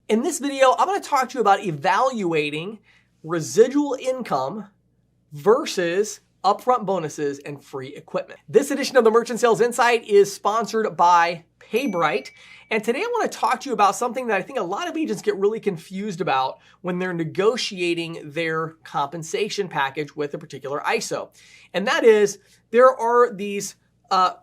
In this video, I'm going to talk to you about evaluating residual income versus upfront bonuses and free equipment. This edition of the Merchant Sales Insight is sponsored by PayBright. And today I want to talk to you about something that I think a lot of agents get really confused about when they're negotiating their compensation package with a particular ISO. And that is, there are these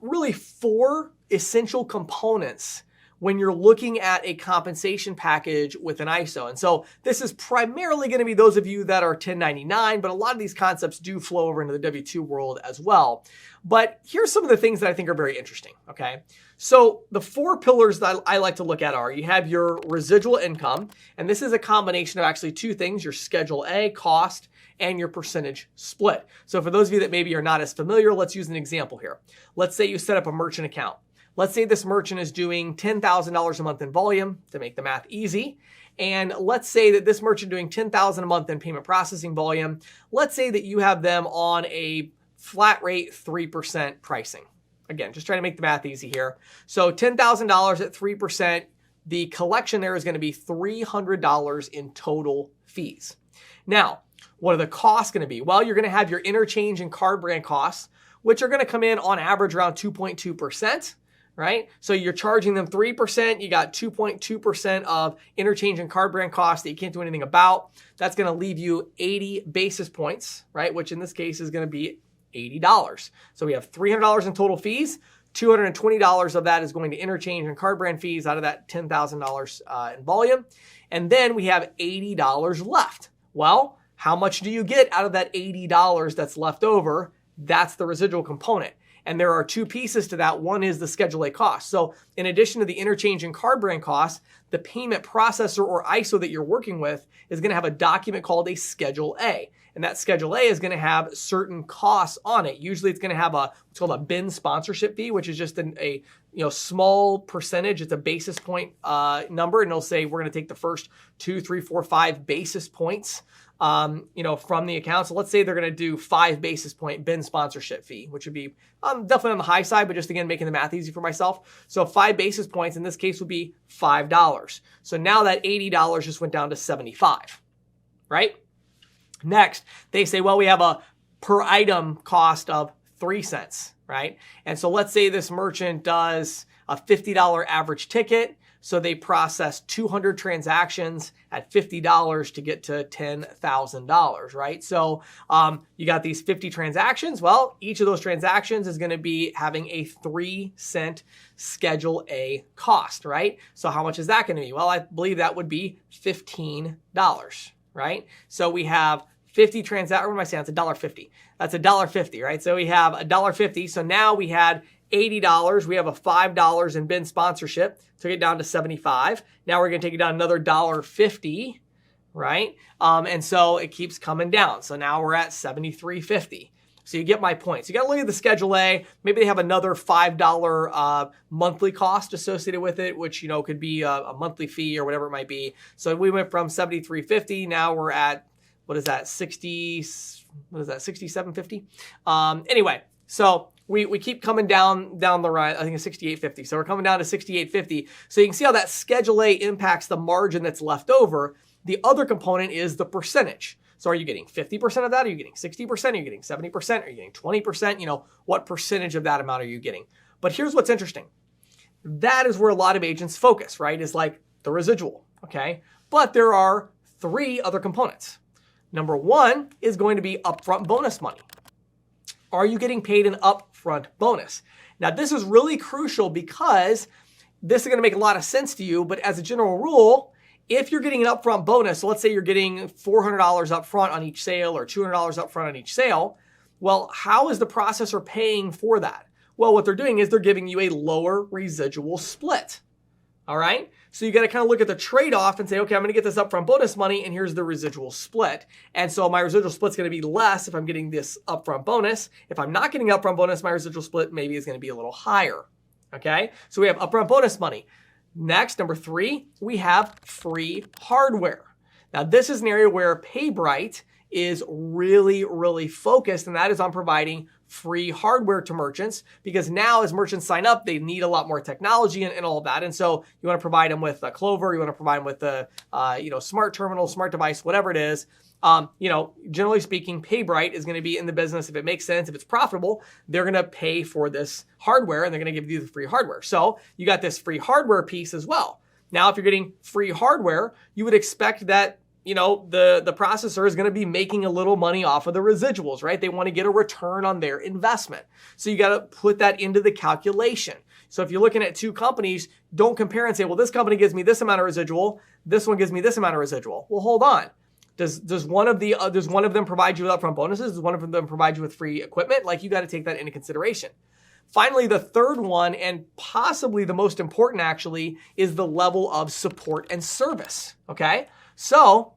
really four essential components when you're looking at a compensation package with an ISO. And so this is primarily going to be those of you that are 1099, but a lot of these concepts do flow over into the W-2 world as well. But here's some of the things that I think are very interesting, okay? So the four pillars that I like to look at are, you have your residual income, and this is a combination of actually two things, your Schedule A cost and your percentage split. So for those of you that maybe are not as familiar, let's use an example here. Let's say you set up a merchant account. Let's say this merchant is doing $10,000 a month in volume, to make the math easy. And let's say that this merchant doing $10,000 a month in payment processing volume, let's say that you have them on a flat rate 3% pricing. Again, just trying to make the math easy here. So $10,000 at 3%, the collection there is going to be $300 in total fees. Now, what are the costs going to be? Well, you're going to have your interchange and card brand costs, which are going to come in on average around 2.2%. Right? So you're charging them 3%, you got 2.2% of interchange and card brand costs that you can't do anything about. That's going to leave you 80 basis points, right? Which in this case is going to be $80. So we have $300 in total fees. $220 of that is going to interchange and card brand fees out of that $10,000 in volume. And then we have $80 left. Well, how much do you get out of that $80 that's left over? That's the residual component. And there are two pieces to that. One is the Schedule A cost. So in addition to the interchange and card brand costs, the payment processor or ISO that you're working with is going to have a document called a Schedule A. And that Schedule A is going to have certain costs on it. Usually it's going to have what's called a BIN sponsorship fee, which is just a small percentage. It's a basis point number. And it'll say we're going to take the first 2, 3, 4, 5 basis points from the account. So let's say they're going to do 5 basis point BIN sponsorship fee, which would be definitely on the high side, but just again, making the math easy for myself. So 5 basis points in this case would be $5. So now that $80 just went down to $75, right? Next, they say, well, we have a per item cost of 3 cents, right? And so let's say this merchant does a $50 average ticket. So they process 200 transactions at $50 to get to $10,000, right? So you got these 50 transactions. Well, each of those transactions is going to be having a 3-cent Schedule A cost, right? So how much is that going to be? Well, I believe that would be $15, right? So we have 50 transactions. What am I saying? It's $1.50. That's $1.50, right? So we have $1.50. So now we had $80. We have a $5 in BIN sponsorship. Took it down to $75. Now we're going to take it down another $1.50, right? And so it keeps coming down. So now we're at $73.50. So you get my point. So you got to look at the Schedule A. Maybe they have another $5 monthly cost associated with it, which could be a monthly fee or whatever it might be. So we went from $73.50. Now we're at $67.50. Anyway, so we keep coming down the line. I think it's $68.50. So we're coming down to $68.50. So you can see how that Schedule A impacts the margin that's left over. The other component is the percentage. So are you getting 50% of that? Are you getting 60%? Are you getting 70%? Are you getting 20%? What percentage of that amount are you getting? But here's what's interesting. That is where a lot of agents focus, right? Is like the residual, okay? But there are 3 other components. Number 1 is going to be upfront bonus money. Are you getting paid an upfront bonus? Now, this is really crucial because this is going to make a lot of sense to you, but as a general rule, if you're getting an upfront bonus, so let's say you're getting $400 upfront on each sale or $200 upfront on each sale, well, how is the processor paying for that? Well, what they're doing is they're giving you a lower residual split. All right. So you got to kind of look at the trade-off and say, okay, I'm going to get this upfront bonus money and here's the residual split. And so my residual split's going to be less if I'm getting this upfront bonus. If I'm not getting upfront bonus, my residual split maybe is going to be a little higher. Okay. So we have upfront bonus money. Next, number 3, we have free hardware. Now this is an area where PayBright is really, really focused, and that is on providing free hardware to merchants, because now as merchants sign up, they need a lot more technology and all of that. And so you want to provide them with a Clover, you want to provide them with a smart terminal, smart device, whatever it is. Generally speaking, PayBright is going to be in the business. If it makes sense, if it's profitable, they're going to pay for this hardware and they're going to give you the free hardware. So you got this free hardware piece as well. Now, if you're getting free hardware, you would expect that the processor is going to be making a little money off of the residuals, right? They want to get a return on their investment. So you got to put that into the calculation. So if you're looking at two companies, don't compare and say, well, this company gives me this amount of residual, this one gives me this amount of residual. Well, hold on. Does one of them provide you with upfront bonuses? Does one of them provide you with free equipment? Like, you got to take that into consideration. Finally, the third one, and possibly the most important actually, is the level of support and service, okay? So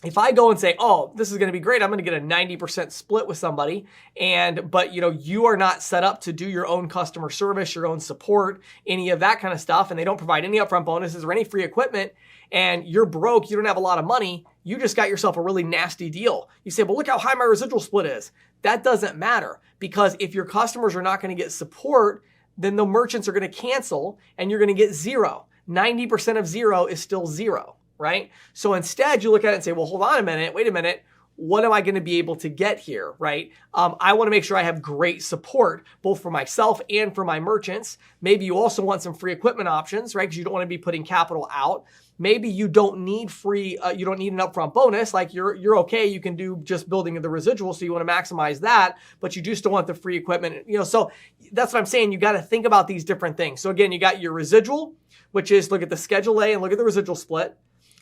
if I go and say, oh, this is going to be great, I'm going to get a 90% split with somebody, but you are not set up to do your own customer service, your own support, any of that kind of stuff, and they don't provide any upfront bonuses or any free equipment, and you're broke, you don't have a lot of money, you just got yourself a really nasty deal. You say, well, look how high my residual split is. That doesn't matter, because if your customers are not going to get support, then the merchants are going to cancel and you're going to get zero. 90% of zero is still zero, right? So instead you look at it and say, well, hold on a minute, wait a minute. What am I going to be able to get here, right? I want to make sure I have great support, both for myself and for my merchants. Maybe you also want some free equipment options, right? Because you don't want to be putting capital out. Maybe you don't need you don't need an upfront bonus. Like you're okay. You can do just building the residual. So you want to maximize that, but you do still want the free equipment. So that's what I'm saying. You got to think about these different things. So again, you got your residual, which is look at the Schedule A and look at the residual split.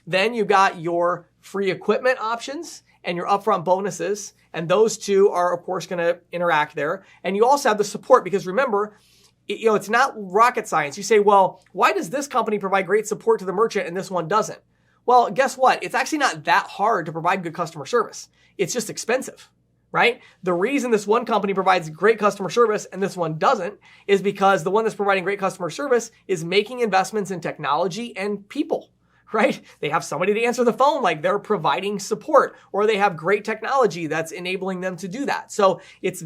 Then you got your free equipment options and your upfront bonuses. And those two are, of course, going to interact there. And you also have the support, because remember, it's not rocket science. You say, well, why does this company provide great support to the merchant and this one doesn't? Well, guess what? It's actually not that hard to provide good customer service. It's just expensive, right? The reason this one company provides great customer service and this one doesn't is because the one that's providing great customer service is making investments in technology and people, right? They have somebody to answer the phone, like they're providing support, or they have great technology that's enabling them to do that. So it's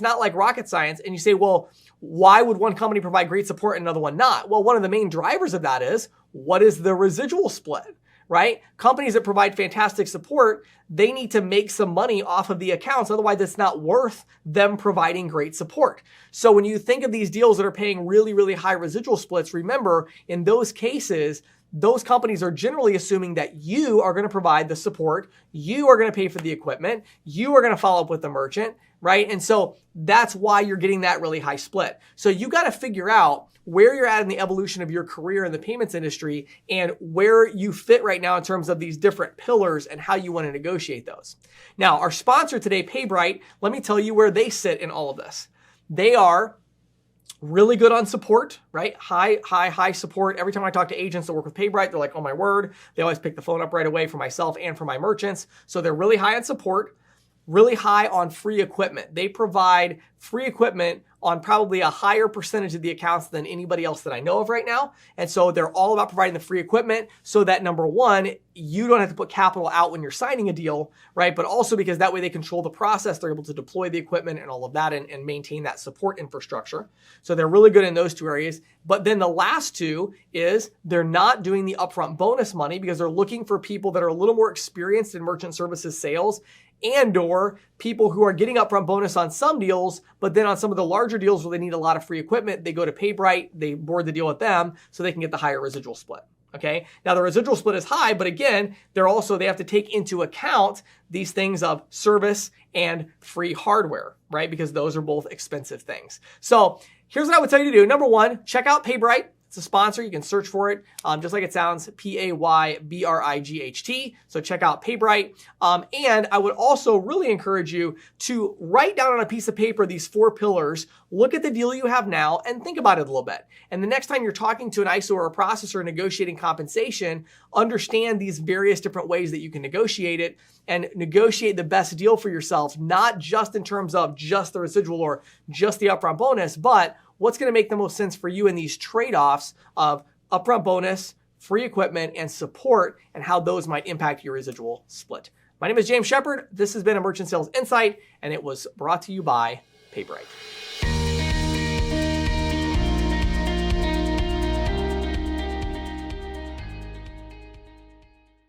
not like rocket science. And you say, well, why would one company provide great support and another one not? Well, one of the main drivers of that is, what is the residual split, right? Companies that provide fantastic support, they need to make some money off of the accounts. Otherwise, it's not worth them providing great support. So when you think of these deals that are paying really, really high residual splits, remember, in those cases, those companies are generally assuming that you are going to provide the support, you are going to pay for the equipment, you are going to follow up with the merchant, right? And so that's why you're getting that really high split. So you got to figure out where you're at in the evolution of your career in the payments industry and where you fit right now in terms of these different pillars and how you want to negotiate those. Now, our sponsor today, PayBright, let me tell you where they sit in all of this. They are really good on support, right? High support. Every time I talk to agents that work with PayBright, they're like, oh my word. They always pick the phone up right away for myself and for my merchants. So they're really high on support, really high on free equipment. They provide free equipment on probably a higher percentage of the accounts than anybody else that I know of right now. And so they're all about providing the free equipment so that, number one, you don't have to put capital out when you're signing a deal, right? But also because that way they control the process, they're able to deploy the equipment and all of that and maintain that support infrastructure. So they're really good in those two areas. But then the last two is they're not doing the upfront bonus money because they're looking for people that are a little more experienced in merchant services sales, and or people who are getting upfront bonus on some deals, but then on some of the larger deals where they need a lot of free equipment, they go to PayBright, they board the deal with them so they can get the higher residual split. Okay. Now the residual split is high, but again, they have to take into account these things of service and free hardware, right? Because those are both expensive things. So here's what I would tell you to do. Number one, check out PayBright. It's a sponsor. You can search for it, just like it sounds, PayBright. So check out PayBright. And I would also really encourage you to write down on a piece of paper these 4 pillars, look at the deal you have now, and think about it a little bit. And the next time you're talking to an ISO or a processor negotiating compensation, understand these various different ways that you can negotiate it and negotiate the best deal for yourself, not just in terms of just the residual or just the upfront bonus, but what's going to make the most sense for you in these trade-offs of upfront bonus, free equipment, and support, and how those might impact your residual split. My name is James Shepard. This has been a Merchant Sales Insight, and it was brought to you by Paperite.